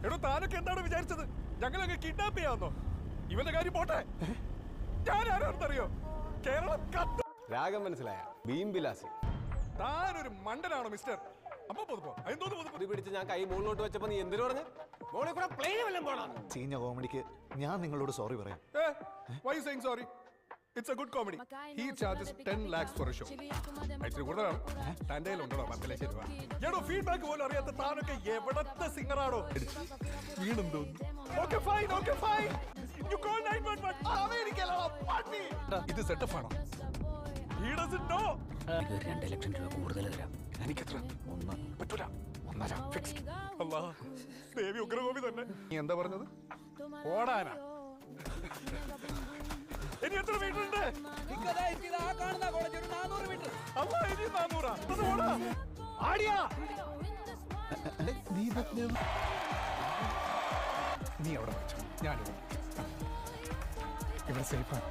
എടോ താനൊക്കെ എന്താണ് വിചാരിച്ചത്? ഞങ്ങളങ്ങ് കിഡ്നാപ്പ് ചെയ്യാന്നോ? ഇവന്റെ കാര്യം പോട്ടെ, ഞാൻ ആരാണെന്നറിയോ? കേരളം കത്ത്. രാഗം മനസ്സിലായ ബീംബിലാസി. താനൊരു മണ്ടനാണോ മിസ്റ്റർ? അപ്പൊ പിടിച്ച് ഞാൻ കൈ മുകളിലോട്ട് വെച്ചപ്പോ നീ എന്തിനു പറഞ്ഞു? മോളെ കൂടെ പ്ലെയിൻ വല്ലതും പോണം. ചീഞ്ഞ കോമഡിക്ക് ഞാൻ നിങ്ങളോട് സോറി പറയാം. Why you saying sorry? It's a good comedy. He charges 10 lakhs for a show. ഇത്തിരി കൂടുതലാണ്. തന്റെ ഉണ്ടോ 10 ലക്ഷം രൂപ? എടോ ഫീഡ്ബാക്ക് പോലും അറിയാത്ത താനൊക്കെ എവിടത്തെ സിംഗറാണോ? വീണ്ടും തോന്നുന്നു. Okay fine, okay fine. You call 911. അമേരിക്കയിലാ party. ഇത് സെറ്റപ്പ് ആണോ? He doesn't know. ഇത് 2 ലക്ഷം രൂപ കൂടുതൽ തരാം. എനിക്കെത്ര? 1 പറ്റൂല. 1.5 ഫിക്സ്. അല്ലാ, ദേവി ഉഗ്രകോപി തന്നെ. നീ എന്താ പറഞ്ഞത്? ഓടാനാ? ഇനി എത്ര മീറ്റർ ഉണ്ട്? അല്ല, ഇനി 400. അത് ഓടാ. ആടിയാ. നീ അവിടെ വെച്ചോ, ഞാനിവിടെ. ഇവിടെ സേഫാണ്.